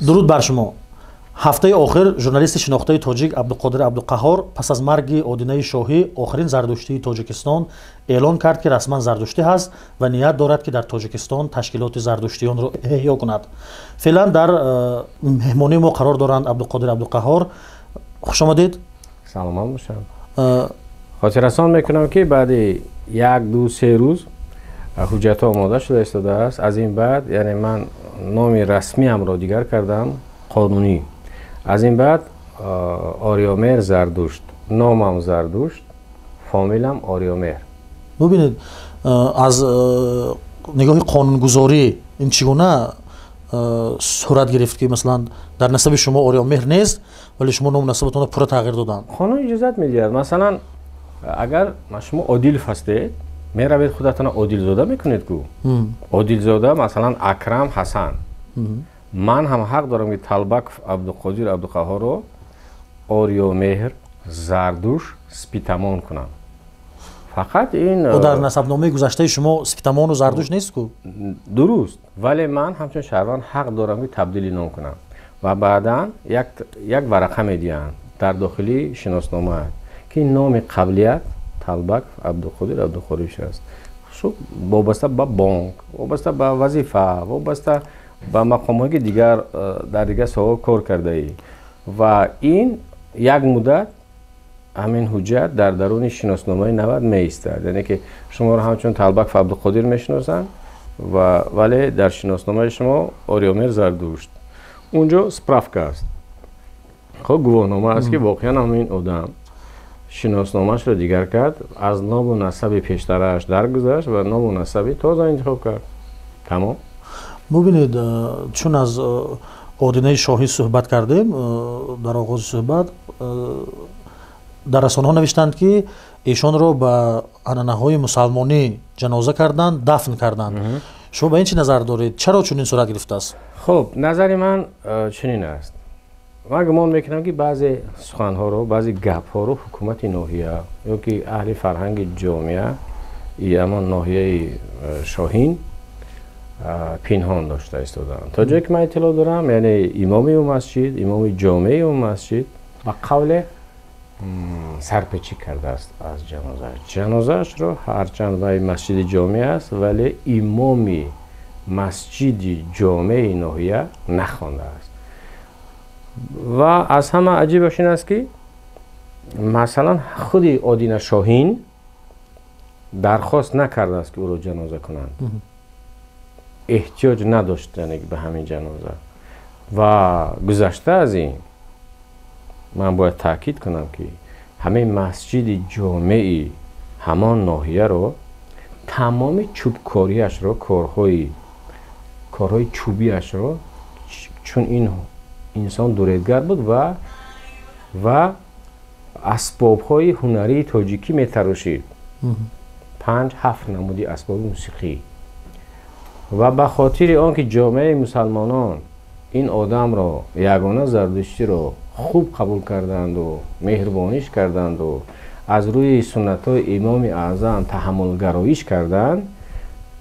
дуруд бар шумо. ҳафтаи охир журналисти шинохтаи тоҷик Абдуқодир Абдуқаҳҳор пас аз марги Одинаи Шоҳӣ охирин зардуштии Тоҷикистон эълон кард ки расман зардуштӣ ҳаст ва ният дорад ки дар Тоҷикистон ташкилоти зардуштиёнро эҳё кунад. феълан дар меҳмонии мо қарор доранд Абдуқодир Абдуқаҳҳор. хушомадед. саломат бошад. хотиррасон мекунам ки баъди 1-2-3 рӯз ҳуҷҷатҳо омода шуда истодааст. аз ин баъд яъне ман номи расмиамро дигар кардам, қонунӣ. аз ин баъд Ориомер Зардушт, номам Зардушт, фомилам Ориомер. бубинед, аз нигоҳи қонунгузорӣ ин чӣ гуна сурат гирифт ки масалан дар насаби шумо Ориомер нест, вале шумо ном насабатонро пурра тағйир доданд? қонун иҷозат медиҳад. масалан агар шумо Одилов ҳастед, меравед худатона Одилзода мекунед ку. Одилзода масалан Акрам Ҳасан. ман ҳам ҳақ дорам ки Талбаков Абдуқодир Абдуқаҳҳорро Ориомеҳр Зардуш Спитамон кунам. фақат ин дар насабномаи гузаштаи шумо Спитамону Зардуш нест ку? дуруст, вале ман ҳамчун шаҳрванд ҳақ дорам ки табдили ном кунам ва баъдан як варақа медиҳанд дар дохили шиноснома ки номи қаблият Талбаков Абдуқодир Абдуқодирович аст. вобаста ба бонк, вобаста ба вазифа, вобаста ба мақомҳои дигар дар дигар соҳаҳо кор кардаӣ ва ин як муддат ҳамин ҳуҷҷат дар даруни шиносномаи навад меистад. яъне ки шуморо ҳамчун Талбаков Абдуқодир мешиносанд вале дар шиносномаи шумо Ориомер Зардушт. унҷо справка аст. хоб гувоҳнома аст ки воқеан ҳамин одам шиносномаашро дигар кард, аз ному насаби пештарааш даргузашт ва ному насаби тоза интихоб кард. тамом. бубинед, чун аз Одинаи Шоҳӣ суҳбат кардем, дар оғози суҳбат дар расонаҳо навиштанд ки эшонро ба анъанаҳои мусалмонӣ ҷаноза карданд, дафн карданд. шумо ба ин чӣ назар доред? чаро чунин сурат гирифтааст? хуб, назари ман чунин аст. ман гумон мекунам ки баъзе суханҳоро, баъзе гапҳоро ҳукумати ноҳия ё ки аҳли фарҳанги ҷомеа ҳамон ноҳияи Шоҳин пинҳон дошта истоданд. то ҷое ки ман иттилоъ дорам, яъне имоми ӯ масҷид, имоми ҷомеи ӯ масҷид ба қавле сарпечӣ кардааст аз ҷанозааш. ҷанозаашро ҳарчанд вай масҷиди ҷомеа аст, вале имоми масҷиди ҷомеи ноҳия нахондааст. ва аз ҳама аҷибаш ин аст ки масалан худи Одина Шоҳин дархост накардааст ки ӯро ҷаноза кунанд. эҳтиёҷ надошт ба ҳамин ҷаноза. ва гузашта аз ин ман бояд таъкид кунам ки ҳамин масҷиди ҷомеи ҳамон ноҳияро тамоми чӯбкориашро, корҳои чӯбиашро, чун ин инсон дуредгар буд ва асбобҳои ҳунарии тоҷикӣ метарошид. 5-7 намуди асбоби мусиқӣ. ва ба хотири он ки ҷомеаи мусалмонон ин одамро ягона зардуштиро хуб қабул карданду меҳрубониш карданду аз рӯи суннатҳои имоми аъзам таҳаммулгароиш карданд,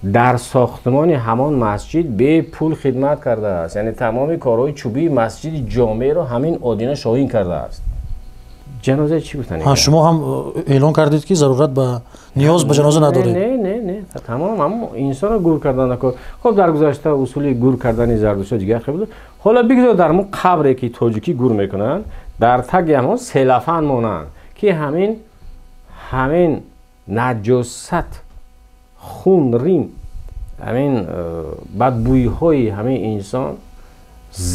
дар сохтмони ҳамон масҷид бепул хидмат кардааст. яъне тамоми корҳои чӯбии масҷиди ҷомеро ҳамин Одина Шоҳин кардааст. ҷаноза чӣ гуфтан? шумо ҳам эълон кардед ки зарурат ба ниёз ба ҷаноза надоред? не тамом ҳамон инсонро гур кардан накор. хоб дар гузашта усули гур кардани зардуштиҳо дигар хел буд. ҳоло бигзор дар мо қабре ки тоҷикӣ гур мекунанд, дар таги ҳамон селафан монанд ки ҳамин наҷосат, хун, рим, ҳамин бадбӯйҳои ҳамин инсон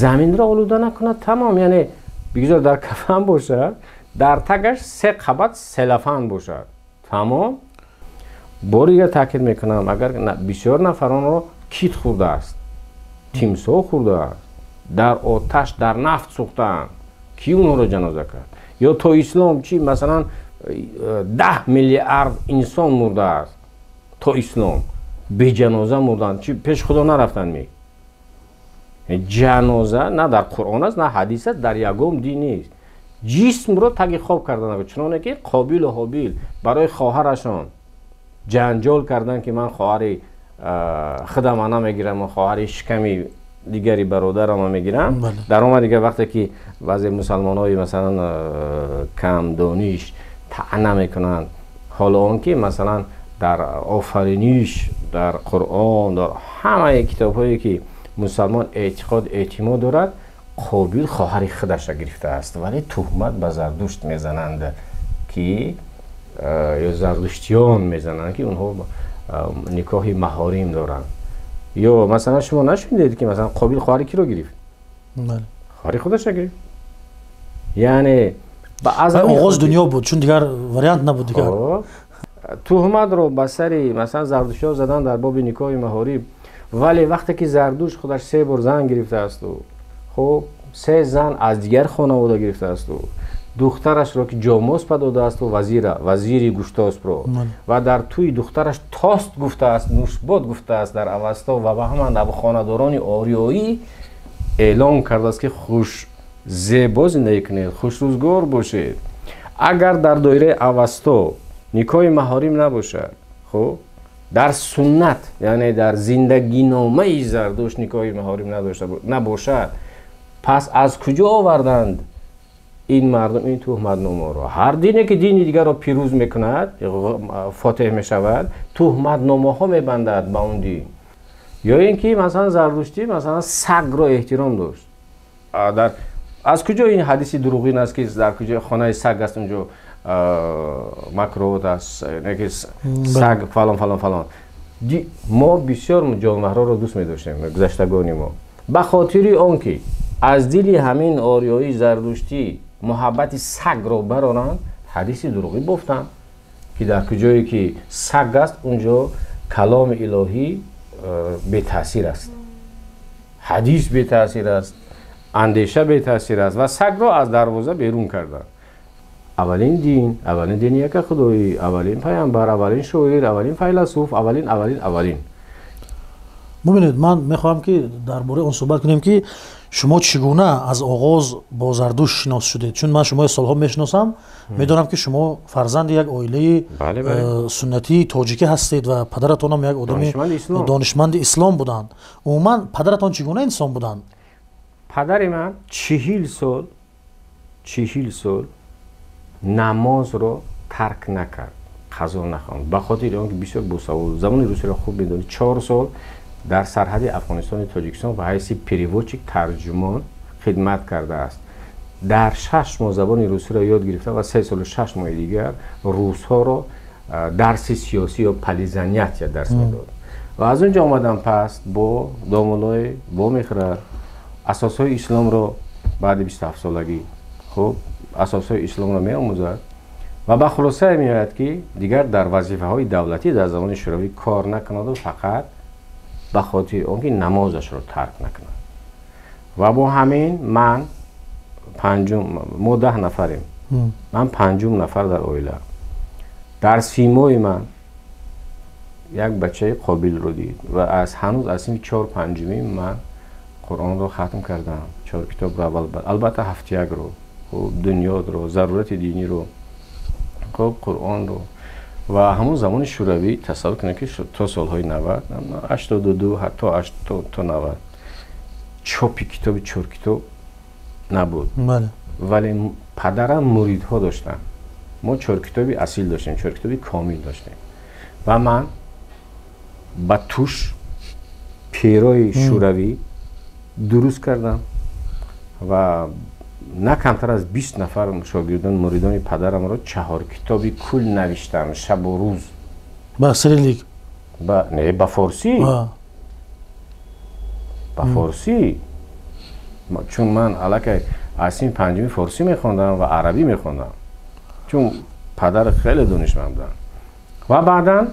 заминро олуда накунад. тамом. яъне бигзор дар кафан бошад, дар тагаш 3 қабат селафан бошад. тамом. бори дигар таъкид мекунам, агар бисёр нафаронро кит хӯрдааст, тимсоҳ хӯрдааст, дар оташ, дар нафт сӯхтаанд, ки онҳоро ҷаноза кард? ё то ислом чӣ? масалан 10 миллиард инсон мурдааст. то ислом беҷаноза мурданд, чӣ пеш худо нарафтанд? ҷаноза на дар Қуръон аст, на ҳадис аст, дар ягон дин нест. ҷисмро таги хоб кардан, чуноне ки Қобилу Ҳобил барои хоҳарашон ҷанҷол кардан ки ман хоҳари худама намегирам, хоҳари шиками دیگری برادرم میگیرم. بله. در اون دیگه وقتی که بعضی مسلمانای مثلا کم دانش طعنه میکنن، حالا اون که مثلا در آفرینش، در قرآن، در همه کتاب‌هایی که مسلمان اعتماد دارد، قابیل خواهر خودش را گرفته است، ولی تهمت به زردشت میزنند که یا زردشتیان میزنند که اونها نکاح محارم دارند. یا مثلا شما نشوندید که مثلا قابیل خواهر کی رو گرفت؟ بله. خواهر خودش را گرفت. یعنی از آغاز دنیا بود، چون دیگر وریانت نبود دیگر. تهمت رو به سر مثلا زردشتی‌ها زدن در باب نکاح محارم، ولی وقتی که زردوش خودش 3 بار زن گرفته است و خب 3 زن از دیگر خانواده گرفته است و دخترش را که جاموس داده است و وزیری گوشتاس رو و در توی دخترش تاست گفته است، نوشباد گفته است در اوستا و به همان ابو خانداران آریایی اعلام کرده است که خوش زیبا زندگی کنید، خوش روزگار باشید. اگر در دایره اوستا نکاح محارم نباشد، خب در سنت یعنی در زندگی نامه زردوش نکاح محارم نباشد، پس از کجا آوردند این مردم این تهمت نامه را؟ هر دینی که دینی دیگر را پیروز میکند، فاتح میشود، تهمت نامه ها میبندد به اون دین. یا اینکه مثلا زردشتی مثلا سگ را احترام داشت. از کجا این حدیثی دروغین است که در کجا خانه سگ است اونجا مکروه است، نه سگ فلان فلان فلان. ما بسیار جانورها را دوست می داشتیم گذشتگان ما، به خاطر آنکه از دل همین آریایی زردشتی محبت سگ را برانند، حدیثی دروغی گفتند که در کجایی که سگ است اونجا کلام الهی بی تاثیر است، حدیث بی تاثیر است، اندیشه بی تاثیر است و سگ را از دروازه بیرون کردند. اولین دین یک خدایی، اولین پیامبر، اولین شاعر، اولین فیلسوف، اولین. ببینید، من میخواهم که درباره اون صحبت کنیم که شما چگونه از آغاز با زردوش شناس شدید، چون من شما سالها میشناسم، میدونم که شما فرزند یک عائله سنتی تاجیکی هستید و پدرتان هم یک آدم دانشمند اسلام بودند. عموما پدرتان چگونه انسان بودند؟ پدر من 40 سال نماز رو ترک نکرد، قضا نخواند، به خاطر اینکه بسیار باسواد، زبان روسی را خوب میدونید. 4 سال در سرحد افغانستان و تاجیکستان به حیث پریوچیک ترجمان خدمت کرده است. در 6 ماه زبان روسی را یاد گرفته و 3 سال و 6 ماه دیگر روس ها را درس سیاسی یا پلیزنیت یا درس میداد. و از اونجا آمدم پس با دامولای با میخره اساسهای اسلام را بعد 27 سالگی خب اساسهای اسلام را می آموزد و به خلاصه می آید که دیگر در وظیفه های دولتی در زمان شوروی کار نکند و فقط به خاطر آنکه نمازش را ترک نکند. و با همین من ما 10 نفریم، من 5م نفر در عائله. در سیمای من یک بچه قابل رو دید و هنوز از این 4-5 من قرآن رو ختم کردم، 4 کتاب رو البته 7 رو، خب دنیا رو، ضرورت دینی رو، خب قرآن رو. و همون زمان شوروی تصور کنید که تا سالهای 90 82 حتی 80 تا 90 چاپی کتاب 4 کتاب نبود. بله. ولی پدرم مریدها داشتن، ما 4 کتابی اصیل داشتیم، 4 کتابی کامل داشتیم و من با توش پیرای شوروی درست کردم و نه کمتر از 20 نفر شاگردان مریدان پدرم را 4 کتابی کل نوشتم شب و روز. با سریلیک؟ نه با فارسی. با فارسی. چون من علاقه اصلا 5 فارسی میخوندم و عربی میخوندم چون پدر خیلی دانشمند بودن. و بعدا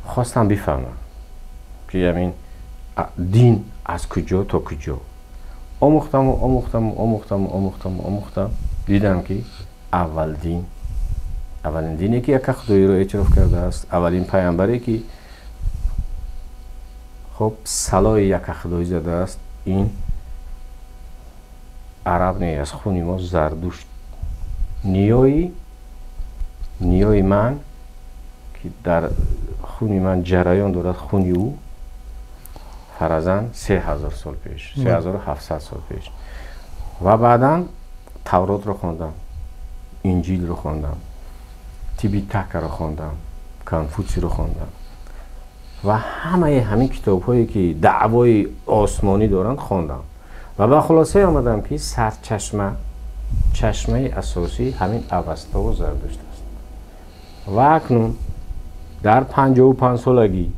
خواستم بفهمم که یعنی دین از کجا تا کجا. آموختم دیدم که اولین دینی که یک خدایی رو اعتراف کرده است، اولین پیامبری که خب صلای یک خدایی زده است، این عرب نه، از خونی ما زردشت. نیای من که در خونی من جریان دارد، خونی او فرزن 3000 سال پیش، 3700 سال پیش. و بعدا تورات رو خوندم، انجیل رو خوندم، تیپیتاکا رو خوندم، کنفوسی رو خوندم و همه همین کتاب هایی که دعوای آسمانی دارن خوندم و به خلاصه آمدم که چشمه اساسی همین اوستا و زرتشت است. و اکنون در 55 سالگی،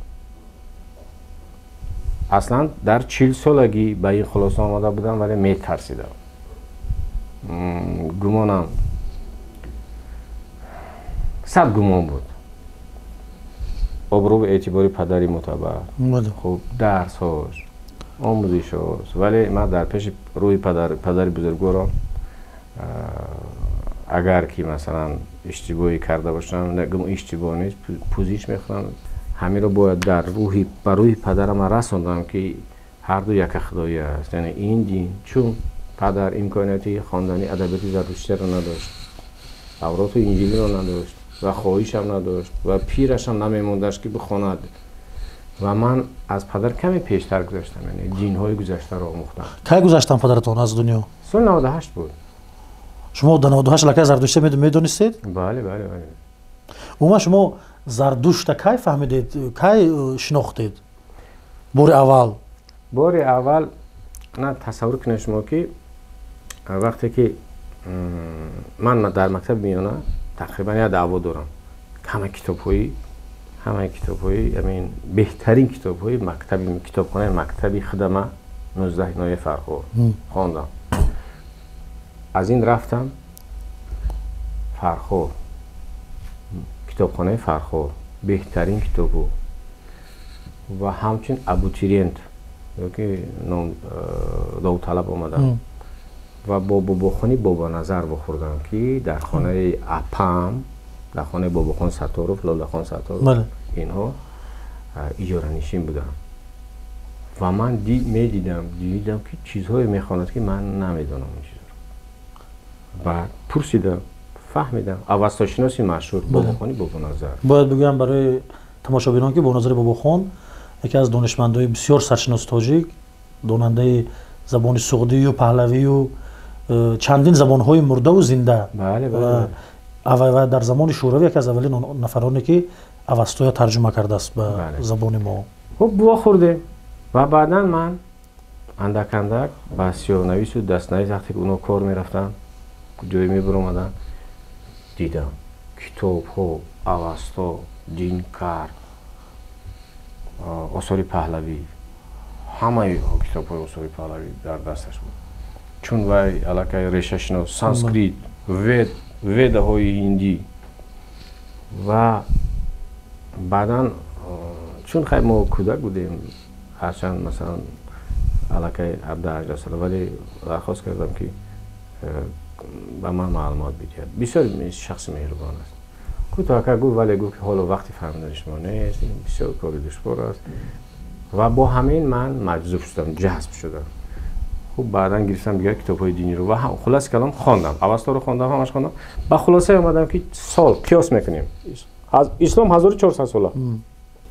اصلا در 40 سالگی به این خلاصه آمده بودم ولی می ترسیدم. گمانم 100 گمان بود. آبرو و اعتباری پدری معتبر، خب درساش، آموزشاش، ولی من در پیش روی پدر بزرگوارم اگر که مثلا اشتباهی کرده باشم، نگم اشتباه نیست، پوزیش میخوام، همین رو باید در روی پدرم رسوندم که هر دو یک خدایی است. یعنی این دین، چون پدر امکاناتی خواندن ادبیات زرتشتی رو نداشت، تورات و انجیل رو نداشت و خواهیش هم نداشت و پیرش هم نمیموندش که بخواند و من از پدر کمی پیشتر گذاشتم، یعنی دین های گذشته رو آموختم. کی گذاشتن پدرتون از دنیا؟ سال 98 بود. شما در 98 لکه زردشتی میدونستید؟ بله. عموما شما زردشت کی فهمیدید؟ کی شناختید؟ بار اول نه تصور کنید شما که وقتی که من در مکتب میانم تقریبا یه دعوا دارم، همه کتاب‌هایی همین بهترین کتاب‌های کتابخانه مکتبی خدمه 19 نایه فرخور خواندم. از این رفتم فرخور، کتابخانه فرخور بهترین کتابو و همچنین ابوتیرینت که داوطلب آمدم و باباخانی بابا نظر بخوردم که در خانه اپم، در خانه باباخان ستاروف، لاله خان ستاروف اینها اجاره نشین بودم و من دیدم که چیزهایی میخواند که من نمیدونم این چیزا رو. بعد پرسیدم، فهمیدم اوستا شناسی مشهور باباخانی بابا نظر. باید بگم برای تماشابینان که بابا نظر باباخان یکی از دانشمندای بسیار سرشناس تاجیک، داننده زبان سعودی و پهلوی و چندین زبان‌های مرده و زنده. بله. و در زمان شوروی یکی از اولین نفرانی که اوستا ترجمه کرده است به زبان ما. خب بوا خورده و بعدا من اندک با سیاه‌نویس و دست‌نویس وقتی که اونا کار می‌رفتن جایی می‌برم دیدم کتاب‌ها اوستا، دینکار، آثار پهلوی، همه کتاب‌های آثار پهلوی در دستش بود. چون وی علاقه ریشه شناس، سانسکریت، ویدهای هندی و بعدا چون خیلی ما کودک بودیم، هرچند مثلا علاقه 17-18 ساله، ولی درخواست کردم که به من معلومات بگید. بسیار شخص مهربان است. کوتاه گفت ولی گفت که حالا وقتی فهمیدن شما نیست، بسیار کاری دشوار است و با همین من مجذوب شدم، جذب شدم. خب بعدا گرفتم دیگه کتاب‌های دینی رو و خلاص کلام خواندم، اوستا رو خواندم، همش خواندم. با خلاصه اومدم که سال قیاس میکنیم، اسلام 1400 ساله،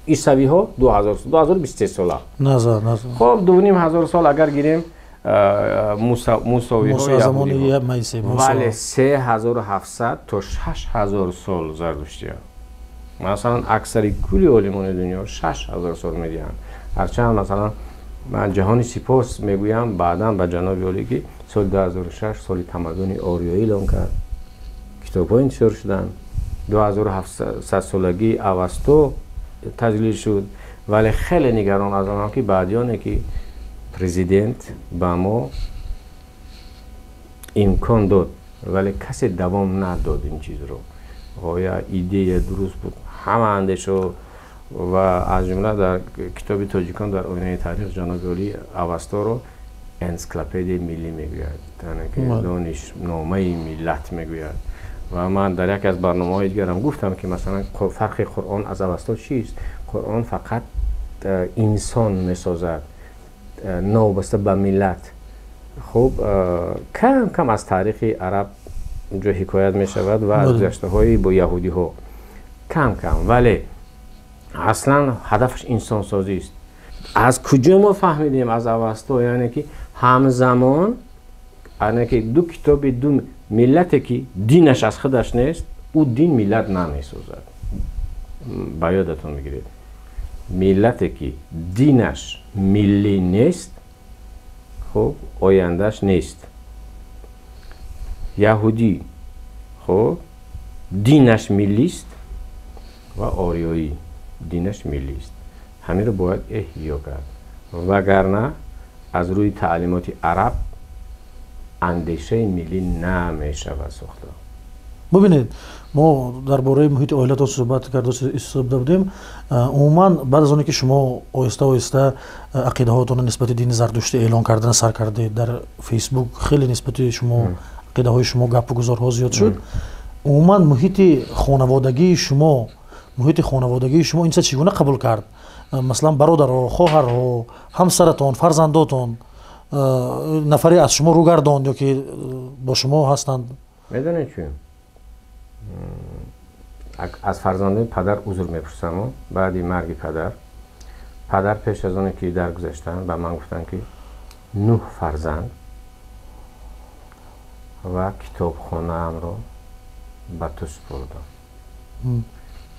عیسوی ها 2023 ساله. نظر خب 2500 سال اگر گیریم موسوی ها زمان میسی، ولی 3700 تا 6000 سال زردشتی ها. مثلا اکثر کلی علمان دنیا 6000 سال میگن. هرچند مثلا من جهانی سپاس میگویم بعدا به جناب عالی که سال 2006 سال تمدن آریایی اعلام کرد، کتاب‌ها انتشار شدن، 2700 سالگی اوستا تجلیل شد. ولی خیلی نگران از آنها که بعدیانه که پرزیدنت به ما امکان داد ولی کسی دوام نداد این چیز رو. آیا ایده درست بود، همه اندیشو و از جمله در کتاب تاجیکان در آینه تاریخ جناب عالی اوستا رو انسیکلوپدی ملی میگوید، یعنی دانشنامه ملت میگوید. و من در یک از برنامه‌های دیگرم گفتم که مثلا فرق قرآن از اوستا چیست؟ قرآن فقط انسان میسازد، نابسته به ملت. خب کم از تاریخ عرب اونجا حکایت می شود و از گذشته های با یهودی ها کم، ولی اصلا هدفش انسان سازی است. از کجا ما فهمیدیم از اوستا؟ یعنی که همزمان یعنی که دو کتاب دو ملتی که دینش از خودش نیست، او دین ملت نمیسازد. با یادتون میگیرید ملتی که دینش ملی نیست، خب آیندهش نیست. یهودی خب دینش ملی است و آریایی دینش ملی است. همین رو باید احیا کرد، وگرنه از روی تعلیمات عرب اندیشه ملی نمیشه و ساخته. ببینید ما درباره محیط عائلات صحبت کردیم. عموما بعد از اونی که شما آهسته آهسته عقیده هاتون نسبت دین زرتشتی اعلان کردن سر کردید در فیسبوک، خیلی نسبت شما عقیده های شما گپ و گزارها زیاد شد. عموما محیط خانوادگی شما این چه چگونه قبول کرد؟ مثلا برادر، خواهر، همسرتون، فرزنداتون نفری از شما رو گرداند یا که با شما هستند؟ میدونید چی؟ از فرزندان پدر عذر میپرسم. بعدی مرگ پدر پیش از اون که درگذشتن به من گفتن که 9 فرزند و کتابخانه ام رو به تو سپردم.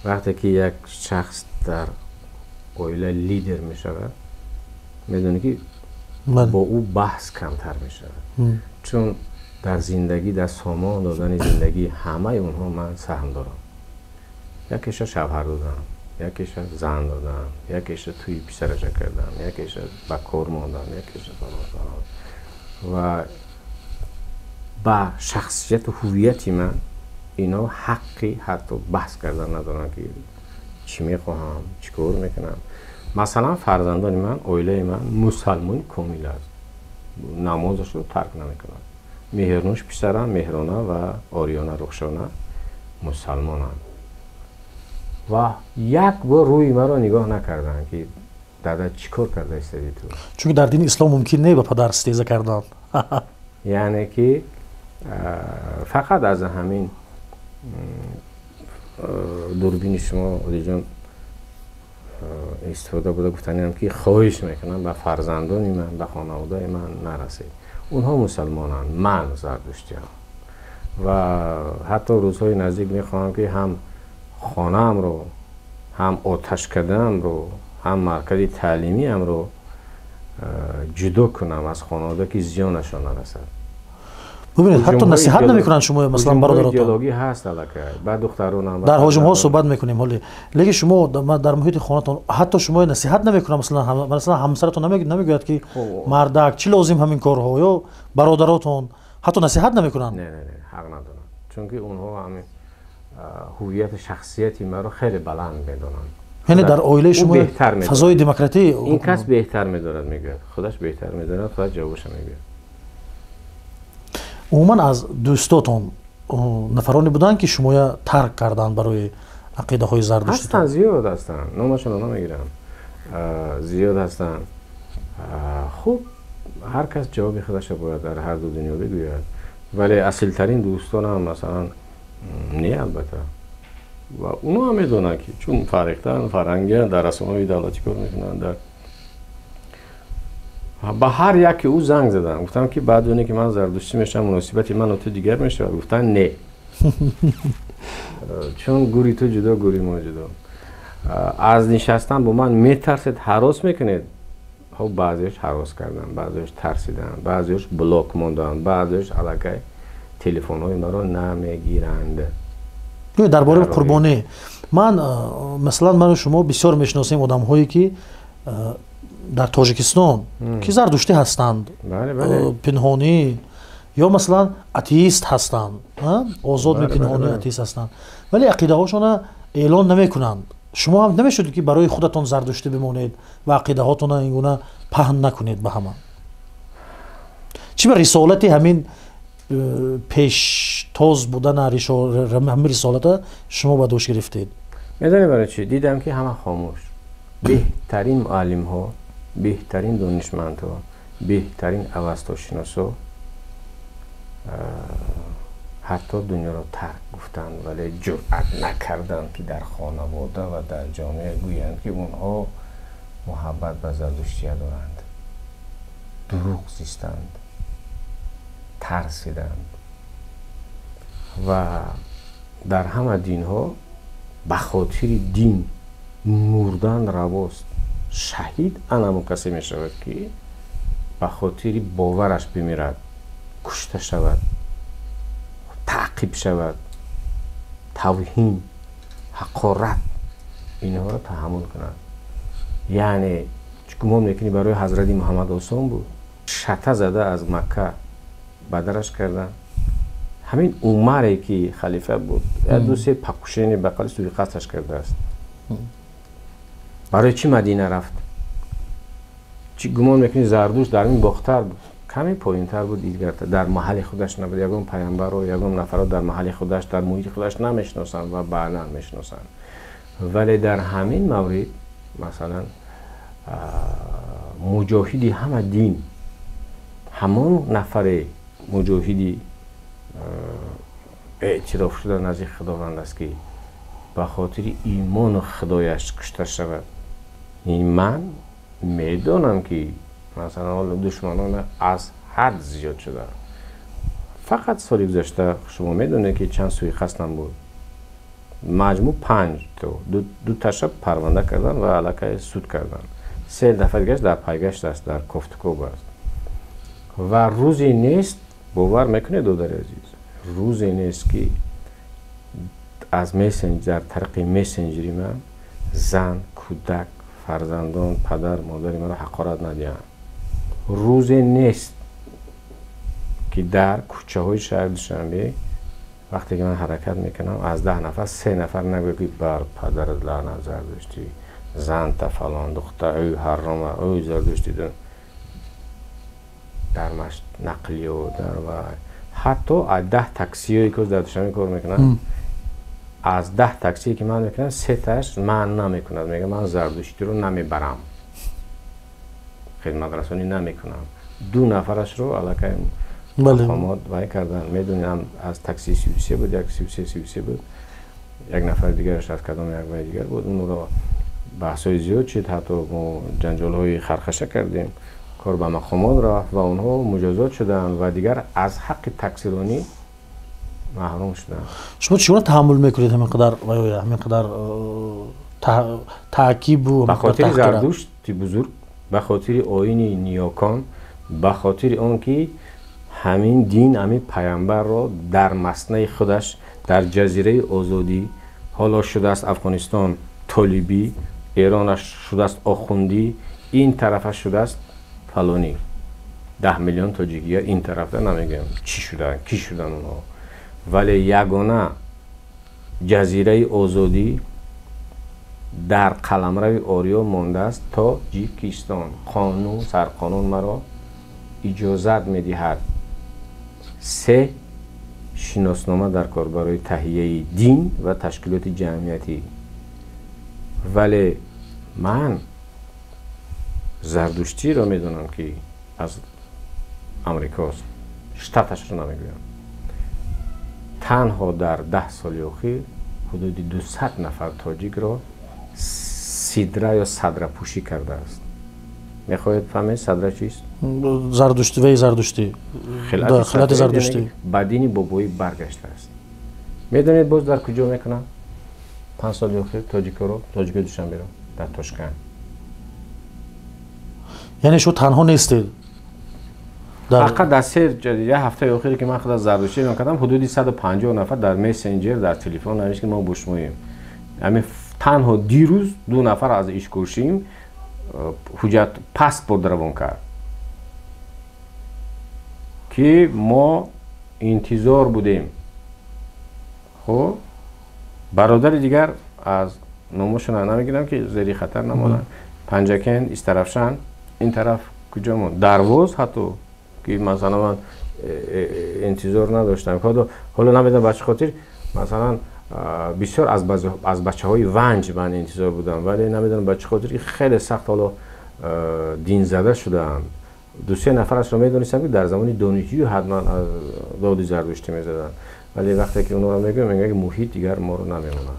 وقتی که یک شخص در عائله لیدر می شود، میدونی که با او بحث کمتر می شود، چون در زندگی، در سامان دادن زندگی همه اونها من سهم دارم. یکیش شوهر دادم، یکیش زن دادم، یکیش توی پسرش کردم، یکیش با کار ماندم، یکیش و با شخصیت و هویتی من اینا حقی حتی بحث کردن ندارن که چی میخواهم، چی کار میکنم. مثلا فرزندان من، عائله من مسلمان کامل است، نمازش رو ترک نمیکنن. مهرنوش پسرم، مهرانه و آریانه رخشانه مسلمانم و یک بار روی مرا نگاه نکردن که دادا چی کار کرده استدی تو. چون در دین اسلام ممکن نه به پدر ستیزه کردن. یعنی که فقط از همین دوربین شما علی جان استفاده بوده، گفتنیم که خواهش میکنم به فرزندان من، به خانواده من نرسید. اونها مسلمانان، من زرتشتی هم و حتی روزهای نزدیک میخواهم که هم خانه‌ام رو، هم آتش کده‌ام رو، هم مرکز تعلیمی ام رو جدا کنم از خانواده که زیانشان نرسد. ببینید حتی نصیحت نمیکنن شما مثلا برادراتون. ایدئولوژی هست البته بعد دخترانم در حجم ها صحبت میکنیم، ولی لیکن شما در محیط خانه‌تون حتی شما نصیحت نمیکنن؟ مثلا همسرتون نمیگوید که مردک چی لازم همین کارها، یا برادراتون حتی نصیحت نمیکنن؟ نه حق ندارن، چون که اونها همین هویت شخصیتی ما رو خیلی بلند میدونن. یعنی در عائله شما فضای دموکراتی این کس بهتر میدارد میگه، خودش بهتر میدارد، خودش جوابش میگه. عموما از دوستاتون نفرانی بودن که شما ترک کردن برای عقیده های زرتشتی؟ هستن، زیاد هستن، نامشون نمیگیرم، زیاد هستن. خب هر کس جواب خودش باید در هر دو دنیا بگوید، ولی اصیل ترین دوستان هم مثلا نه البته، و اونا هم میدونن که چون فرهیختن، فرهنگی در رسانه‌های دولتی کار میکنن، در با هر یک او زنگ زدن گفتم که بعد اونی که من زرتشتی میشم مناسبتی من و تو دیگر میشه، گفتن نه. چون گوری تو جدا، گوری ما جدا. از نشستن با من میترسید، هراس میکنید. خب بعضیش هراس کردن، بعضیش ترسیدن، بعضیش بلاک موندن، بعضیش علاقه تلفن های مرا نمیگیرند. درباره قربانی مثلا من و شما بسیار میشناسیم آدم هایی که در تاجیکستان که زرتشتی هستند، بله. پنهانی یا مثلا اتیست هستند، آزاد پنهانی اتیست هستند، ولی عقیده هاشون اعلان نمیکنند. شما هم نمیشود که برای خودتون زرتشتی بمانید و عقیده هاتون اینگونه پهن نکنید به همه؟ چی به رسالت همین پیش تاز بودن همین رسالت شما به دوش گرفتید؟ میدونی برای چی؟ دیدم که همه خاموش. بهترین معلم ها، بهترین دانشمند ها، بهترین اوستا شناسا حتی دنیا را ترک گفتند، ولی جرأت نکردند که در خانواده و در جامعه گویند که اونها محبت به زردشتیه دارند، دروغ زیستند، ترسیدند و در همه دین ها به خاطر دین مردن رواست. شهید آن کسی می شود که به خاطر باورش بمیرد، کشته شود، تعقیب شود، توهین، حقارت اینها را تحمل کند. یعنی گمان میکنی برای حضرت محمد آسان بود؟ شته زده از مکه بدرش کردن. همین عمری که خلیفه بود دو سه پکوشین بقال سوی قصدش کرده است. برای چی مدینه رفت؟ چی گمان میکنی زردوشت در این باختر بود؟ کمی پایینتر بود. دیگر در محل خودش نبود. یگام پیامبر و یگام نفرات در محل خودش، در محیط خودش نمیشناسند و بعدا میشناسند. ولی در همین مورد مثلا مجاهدی همه دین، همون نفر مجاهدی اعتراف شده نزد خداوند است که به خاطر ایمان و خدایش کشته شود. این من میدانم که مثلا دشمنان از حد زیاد شده. فقط سالی گذشته شما میدونید که چند سوءقصد بود. مجموع 5 تا دو تاشو پرونده کردن و علاقه سود کردن. 3 دفعه دیگه در پایگشت است، در کوفتکوب است. و روزی نیست، باور میکنید دو عزیز، روزی نیست که از مسنجر، طریق مسنجری من زن، کودک، فرزندان، پدر، مادر من حقارت ندیدن. روزی نیست که در کوچه های شهر دوشنبه وقتی که من حرکت میکنم از 10 نفر 3 نفر نگوید که بر پدرت لعنت زردشتی، زن تا فلان دختر اوی حرامه اوی زردشتی در نقلی و در و حتی از 10 تاکسی هایی که در دوشنبه کار میکنم از 10 تاکسی که من میکنم 3 تاش من نمیکند. میگه من زردشتی رو نمیبرم، خدمت رسانی نمیکنم. 2 نفرش رو علاقه مقامات وای کردن. میدونم از تاکسی 33 بود، یک 33 بود، یک نفر دیگرش از کدام یک وای دیگر بود. اون رو بحثای زیاد شد، حتی جنجال های خرخشه کردیم، کار به مقامات رفت و اونها مجازات شدن و دیگر از حق تاکسیرانی محروم شدن. شما چگونه تحمل میکنید همینقدر تعقیب و به خاطر زردشتی بزرگ، به خاطر آیین نیاکان، به خاطر اون که همین دین، همین پیامبر را در مسنه خودش در جزیره آزادی، حالا شده است افغانستان طالبی، ایرانش شده است آخوندی، این طرفش شده است فلانی. 10 میلیون تاجیکی ها این طرف در نمیگم چی شدن کی شدن اونها، ولی یگانه جزیره آزادی در قلمرو آریا مانده است تا تاجیکستان. قانون سرقانون مرا اجازت میدهد 3 شناسنامه در کار برای تهیه دین و تشکیلات جمعیتی. ولی من زردشتی را میدونم که از امریکاست، شتاتش رو نمیگویم. تنها در 10 سال اخیر حدود 200 نفر تاجیک را سیدره یا صدره پوشی کرده است. میخواهید فهمید صدره چیست؟ زردشتی و زردشتی، خلعت زردشتی به دین بابایی برگشته است. میدونید باز در کجا میکنن؟ 5 سال اخیر تاجیک دوشنبه رو در تاشکند. یعنی شما تنها نیستید؟ فقط در 3 هفته اخیر که من خود از زردشتی کردم حدودی 150 نفر در مسنجر در تلفن نوشت که ما بشموییم. همین تنها دیروز 2 نفر از ایشکوشیم حجت پاسپورت روان کرد که ما انتظار بودیم. خب برادر دیگر از نامشون نمیگیرم که زیر خطر نمانن، پنجکن از طرفشن، این طرف کجا مون درواز، حتی که مثلا من انتظار نداشتم. حالا نمیدونم بچه خاطر مثلا بسیار از بچه های ونج من انتظار بودم، ولی نمیدونم بچه خاطر خیلی سخت حالا دین زده شدن. 2-3 نفرش رو میدونستم که در زمان دانشجویی حتما از داد زردشتی میزدن، ولی وقتی که اونا رو میگه که محیط دیگر ما رو نمیمونه.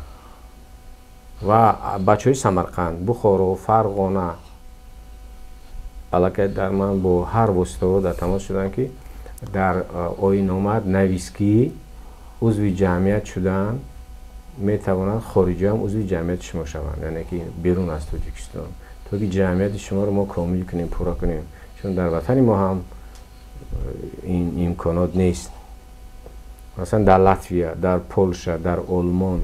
و بچه های سمرقند، بخارا، فرغانه، аллакай дар ман бо ҳар воситаҳо дар тамос шудам ки дар оин омад навис ки узви ҷамъият шудан метавонанд хориҷиҳо ҳам узви ҷамъияти шумо шаванд, яъне ки берун аз Тоҷикистон, то ки ҷамъияти шуморо мо комил кунем, пурра кунем, чун дар ватани мо ҳам ин имконот нест. масалан дар Латвия, дар Полша, дар Олмон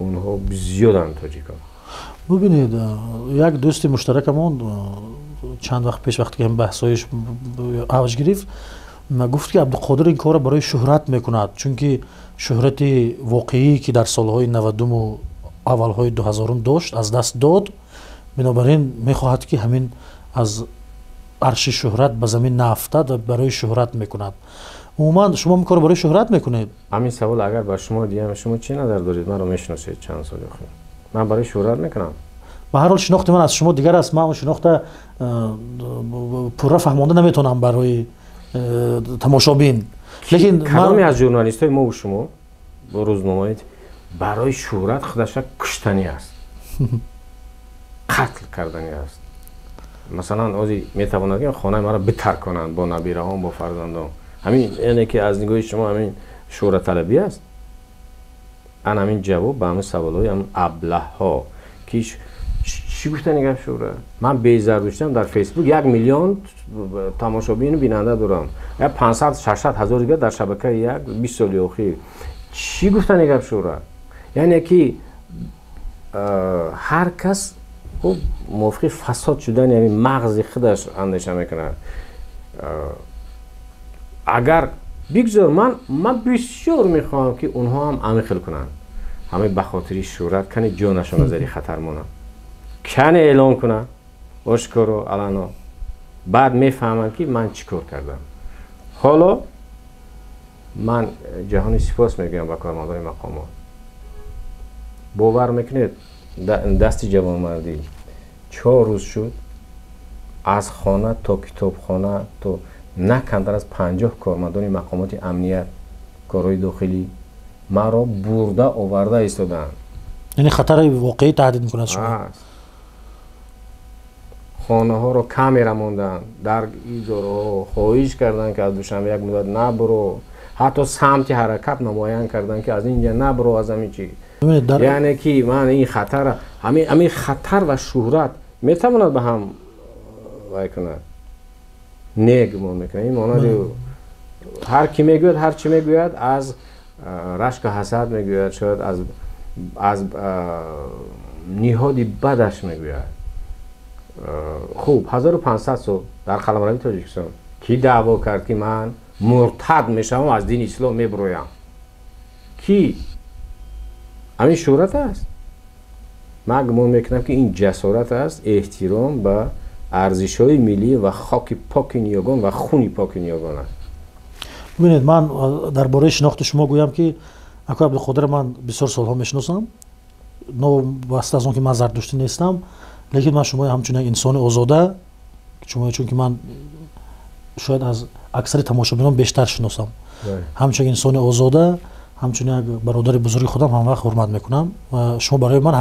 онҳо зиёданд тоҷикон. бубинед, як дӯсти муштаракамон чанд вақт пеш вақте ки ҳам баҳсоиш авҷ гирифт, гуфт ки Абдуқодир ин корро барои шӯҳрат мекунад, чунки шӯҳрати воқеӣ ки дар солҳои 90 аввалҳои 2000 дошт аз даст дод, бинобар ин мехоҳад ки ҳамин аз арши шӯҳрат ба замин наафтад ва барои шӯҳрат мекунад. умуман шумо ин корро барои шӯҳрат мекунед? ҳамин савол агар ба шумо диям, шумо чӣ назар доред? маро мешиносед чанд соли охир. ман барои шӯҳрат мекунам. ба ҳар ҳол шинохти ман аз шумо дигар аст. ман шинохта пурра фаҳмонда наметавонам барои тамошобин. лекин кадоме аз журналистои мо шумо бо рӯзномаи барои шӯҳрат худаша куштанӣ аст, қатл кардани аст. масалан ҳозир метавонад ки хонаи маро битарк конанд бо набираҳом, бо фарзандон. ҳамин яъне ки аз нигоҳи шумо ҳамин шӯҳратталабӣ аст. ан ҳамин ҷавоб ба ҳамин саволҳои ҳамин аблаҳҳо ки чӣ гуфтани гап шӯҳрат? ман безардуштиам дар фейсбук 1 миллион тамошобину бинанда дорам, 500-600 ҳазор дигар дар шабакаи 20 соли охир. чӣ гуфтани гап шӯҳрат? яъне ки ҳар кас мувофиқи фасод шудани ҳамин мағзи худаш андеша мекунад. агар бигзор ман бисёр мехоҳам ки онҳо ҳам амиқил кунанд, ҳамин ба хотири шӯҳрат кани ҷонашон аз зари хатар монанд, кани эълон кунанд ошкоро алано, баъд мефаҳманд ки ман чӣ кор кардам. ҳоло ман ҷаҳони сипос мегӯям ба кормандони мақомот. бовар мекунед дасти ҷавонмардӣ 4 рӯз шуд аз хона то китобхона то на камтар аз 50 кормандони мақомоти амният, корҳои дохилӣ маро бурда оварда истоданд. яъне хатари воқеӣ таҳдид мекунад шумо? хонаҳоро камера монданд, дар идораҳо хоҳиш карданд ки аз душанбе як муддат набуро, ҳатто самти ҳаракат намоян карданд ки аз инҷа набуро, аз ҳамин чӣ. яъне ки ман ин хатар, ҳамин хатар ва шӯҳрат метавонад ба ҳам вай кунад, нег мо мекунад. ин монади ҳар ки мегӯяд, ҳар чӣ мегӯяд аз рашку ҳасад мегӯяд, шояд аз ниҳоди бадаш мегӯяд. хуб 1500 сол дар қаламрави Тоҷикистон ки даъво кард ки ман муртад мешавам, аз дини ислом мебуроям? ки ҳамин шӯҳрат аст. ман гумон мекунам ки ин ҷасорат аст, эҳтиром ба арзишҳои миллӣ ва хоки поки ниёгон ва хуни поки ниёгон аст. бибинед, ман дар бораи шинохти шумо гӯям ки акои Абдуқодир ман бисёр солҳо мешиносам, новобаста аз он ки ман зардуштӣ нестам, лекин ман шумо ҳамчун як инсони озода, чунки ман шояд аз аксари тамошобинон бештар шиносам, ҳамчун як инсони озода, ҳамчун як бародари бузурги худам ҳамвақт ҳурмат мекунам ва шумо барои ман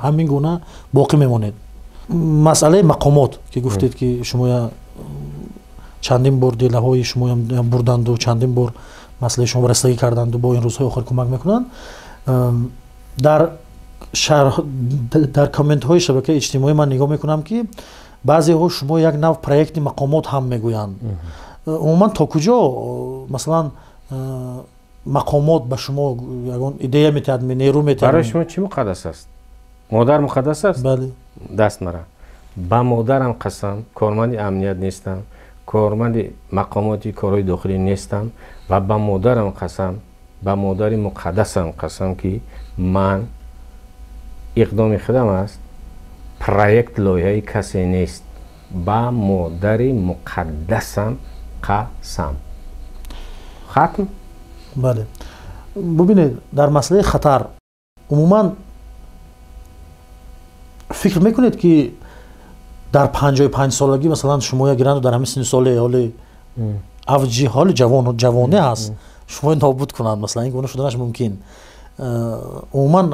ҳамин гуна боқӣ мемонед. масъалаи мақомот ки гуфтед ки шумо чандин бор делаҳои шумо бурданду, чандин бор масъалаи шумо растагӣ карданду бо ин рӯзҳои охир кӯмак мекунанд. дар комментҳои шабакаи иҷтимоӣ ман нигоҳ мекунам ки баъзеҳо шумо як нав проекти мақомот ҳам мегӯянд. умуман то куҷо масалан мақомот ба шумо ягон идея метиҳад, нерӯ метиҳад? барои шумо чӣ муқаддас аст? модар муқаддас аст? бале. даст мара ба модарам қасам, корманди амният нестам, корманди мақомоти корҳои дохилӣ нестам ва ба модарам қасам, ба модари муқаддасам қасам ки ман иқдоми худам аст, проект лоиҳаи касе нест. ба модари муқаддасам қасам. хатм. бале. бубинед, дар масъалаи хатар умуман фикр мекунед ки дар 55 солагӣ масалан шумо як гиранду дар ҳамин синни соли ҳоли авҷи ҳоли ҷавонӣ ҳаст, шумо нобуд кунанд масалан ин гуна шуданаш мумкин. умуман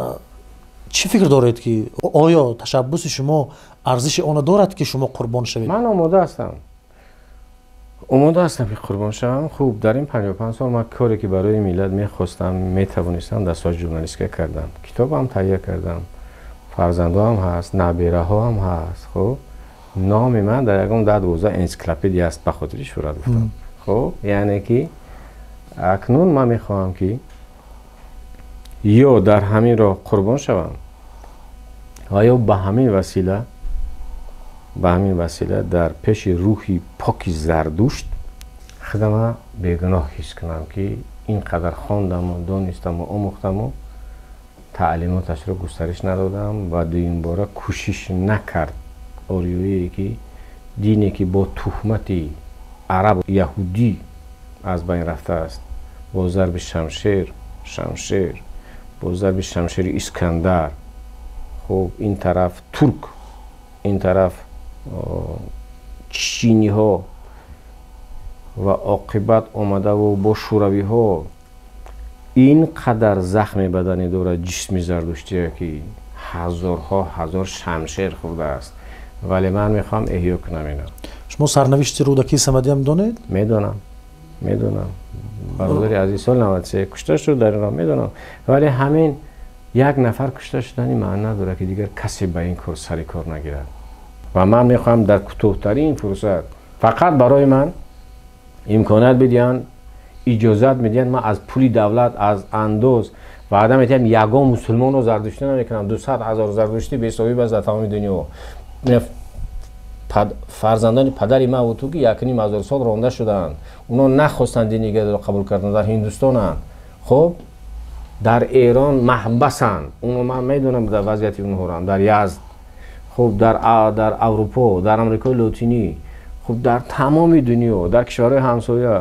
چی فکر دارید که آیا تشبس شما ارزش آن دارد که شما قربان شوید؟ من آماده هستم که قربان شوم. خوب در این 55 سال من کاری که برای ملت میخواستم میتوانستم در ساحت ژورنالیستیک کردم. کتابم تهیه کردم، فرزندام هست، نبیره ها هم هست. خب نام من در یکم در حوزه انسیکلوپدی است، به خاطرش رو گفتم. خب یعنی که اکنون من میخواهم که یا در همین را قربان شوم و یا به همین وسیله در پیش روحی پاکی زردشت خودم بیگناه حس کنم که اینقدر خواندم و دانستم و آموختم و تعلیماتش رو گسترش ندادم و در این باره کوشش نکرد آریایی که دینی که با تهمت عرب و یهودی از بین رفته است، با ضرب شمشیر، با ضرب شمشیر اسکندر، خب این طرف ترک، این طرف چینی ها و عاقبت آمده و با شوروی ها اینقدر زخم بدنی داره جسم زردشتی که هزار شمشیر خورده است، ولی من میخوام احیا کنم اینا. شما سرنوشت رودکی صمدی هم دانید؟ میدونم برادری عزیز سال 93 کشته شد در این راه، میدونم، ولی همین یک نفر کشته شدنی معنی نداره که دیگر کسی به این کار سر کار نگیرد و من میخوام در کوتاه‌ترین فرصت فقط برای من امکانات بدین، اجازت میدین من از پولی دولت از اندوز و آدم میتونم یگان مسلمان رو زردشتی نمیکنم، 200,000 زردشتی به حسابی بس در تمام دنیا. فرزندان پدری ما و تو که 1,500 سال رانده شدن، اونا نخواستن دینی رو قبول کردن، در هندوستانن، خب در ایران محبسن، اونو من میدونم در وضعیت اونها هم، در یزد، خب در اروپا، در امریکای لاتینی، خب در تمام دنیا، در کشورهای همسایه،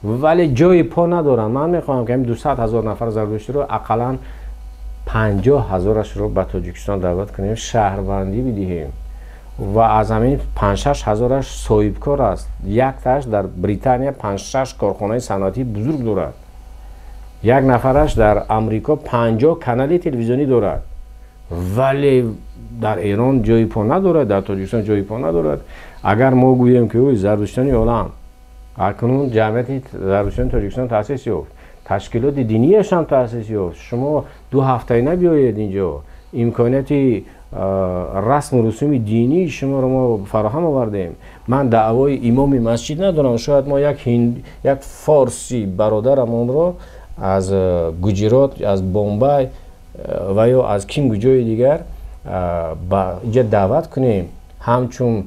ولی جای پا ندارن. من میخوام که این 200,000 نفر زردشتی رو اقلا 50,000 رو به تاجیکستان دعوت کنیم، شهروندی بدهیم و از همین 5-6 هزارش صاحبکار است. یک تاش در بریتانیا 5-6 کارخانه صنعتی بزرگ دارد، یک نفرش در امریکا 50 کانال تلویزیونی دارد، ولی در ایران جای پا ندارد، در تاجیکستان جای پا ندارد. اگر ما گوییم که اوی زردشتیان عالم اکنون جمعیت زردشتیان تاجیکستان تأسیس یافت، تشکیلات دینیش هم تأسیس یافت، شما 2 هفته نبیایید اینجا، امکاناتی رسم و رسوم دینی شما رو ما فراهم آوردیم. من دعوای امام مسجد ندارم، شاید ما یک فارسی برادرمون رو از گوجرات، از بمبای و یا از کجای دیگر با اینجا دعوت کنیم همچون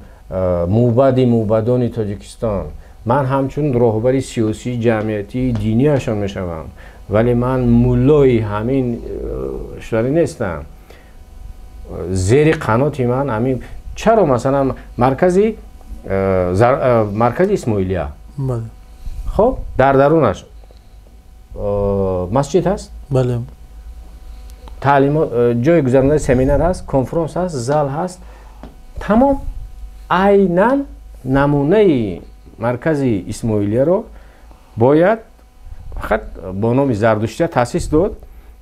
موبدان تاجیکستان. من همچون راهبر سیاسی جمعیتی دینی هاشون میشوم، ولی من مولای همین شوری نیستم. زیر قناتی من همین چرا مثلا مرکزی اسماعیلیه، خب در درونش مسجد هست، بله، تعلیم جای گذرانده سمینار هست، کنفرانس هست، زال هست، تمام عیناً نمونه مرکزی اسماعیلیه رو باید فقط با نام زردشتی تاسیس داد.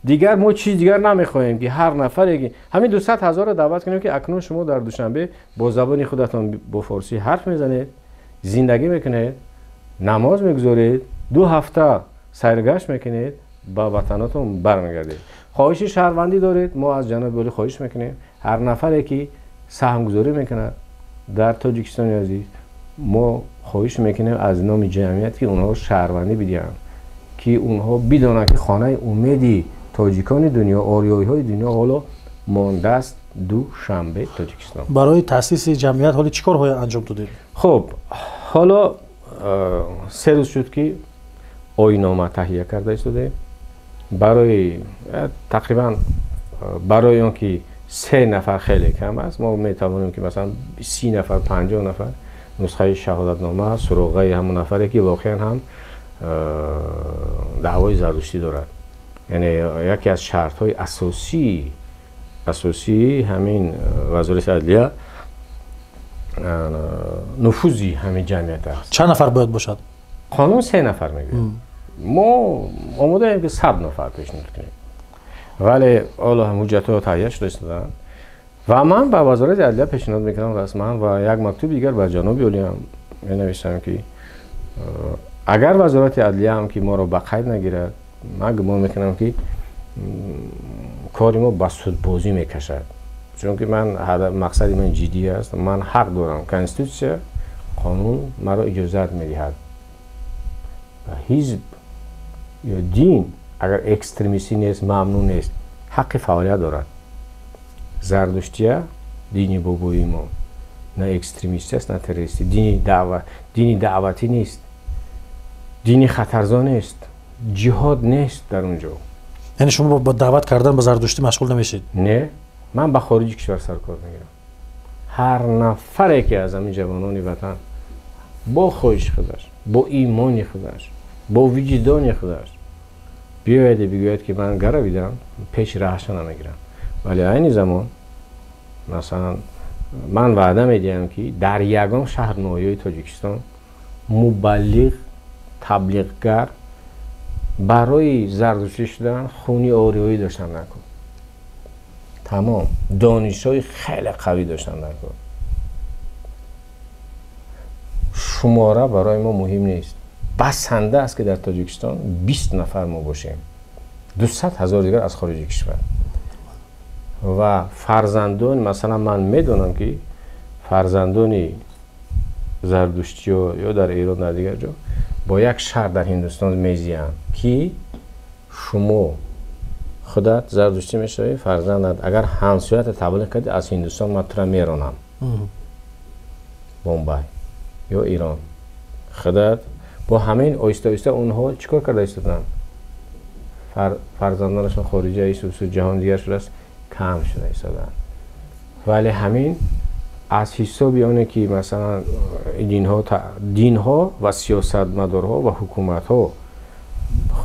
دیگر ما چیز دیگر نمیخوایم که هر نفر همین 200,000 رو دعوت کنیم که اکنون شما در دوشنبه با زبان خودتان با فارسی حرف میزنید، زندگی میکنید، نماز میگذارید، 2 هفته سیرگشت میکنید، با وطناتون برمیگردید. خواهش شهروندی دارید، ما از جناب ولی خواهش میکنیم هر نفری که سهم گذاری میکنه در تاجیکستان عزیز، ما خواهش میکنیم از نام جمعیت که اونها شهروندی بدین، که اونها بدونن که خانه امیدی تاجیکان دنیا، آریایی های دنیا حالا مانده است دوشنبه تاجیکستان. برای تاسیس جمعیت حالا چیکار های انجام دادید؟ خب حالا 3 روز شد که آیین‌نامه تهیه کرده شده برای تقریبا برای اون که 3 نفر خیلی کم است، ما میتوانیم که مثلا 30 نفر 50 نفر نسخه شهادتنامه سراغه همون نفری که واقعا هم دعوای زردشتی دارد. یعنی یکی از شرط های اساسی همین وزارت عدلیه نفوذی همین جمعیت است. چند نفر باید باشد؟ قانون 3 نفر میگه، ما آماده ایم که 100 نفر پیشنهاد کنیم. ولی حالا حجت‌ها تهیه شده شدن و من به وزارت عدلیه پیشنهاد میکنم رسما و یک مکتوب دیگر به جناب عالی هم نوشتم که اگر وزارت عدلیه هم که ما رو به قید نگیرد، من گمان میکنم که کاری ما به سودبازی میکشد، چون که من مقصد من جدی است. من حق دارم، کنستیتوسیون قانون مرا اجازت میدهد حزب یا دین اگر اکستریمیستی نیست، ممنوع نیست، حق فعالیت دارد. زردشتیه دینی بابایی ما نه اکستریمیستی است نه تروریستی، دینی دعوتی نیست، دینی خطرزا نیست، جهاد نیست در اونجا. یعنی شما با دعوت کردن به زردشتی مشغول نمیشید؟ نه، من به خارج کشور سرکار میگیرم. هر نفری که از همین جوانان وطن با خواهش خودش، با ایمان خودش، با وجدان خودش بیاید بگوید که من گرویدم، پیش راهش نمیگیرم. ولی این زمان مثلا من وعده میدیم که در یگان شهر نویای تاجیکستان مبلغ تبلیغگر برای زردشتی شدن خونی آریایی داشتن نکن. تمام دانش‌های خیلی قوی داشتن نکن. شماره برای ما مهم نیست. بسنده است که در تاجیکستان 20 نفر ما باشیم، 200,000 دیگر از خارج کشور. و فرزندان مثلا من میدونم که فرزندان زردشتی یا در ایران در دیگر جا با یک شهر در هندوستان میزیان که شما خودت زردشتی میشوی، فرزندت اگر همسایت تبلیغ کردی از هندوستان من تو را میرانم بمبای یا ایران. خودت با همین آیسته آیسته اونها چیکار کرده ایستادن؟ فرزندانشون خارجی ایست و جهان دیگر شده است، کم شده ایستادن. ولی همین از حساب آنه که مثلا دینها و سیاستمدارها و حکومتها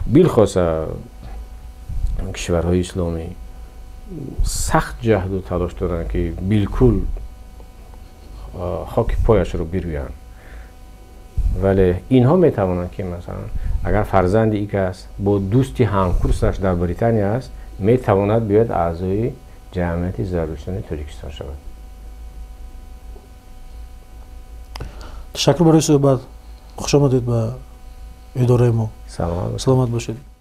بالخاص کشورهای اسلامی سخت جهد و تلاش دارن که بالکل خاک پایش رو برویان. ولی اینها میتوانند که مثلا اگر فرزند ای کس با دوستی همکورسش در بریتانیا است میتواند بیاید اعضای جمعیت زردشتیان تاجیکستان شود. تشکر برای صحبت. خوش آمدید به اداره ما. سلامت باشید.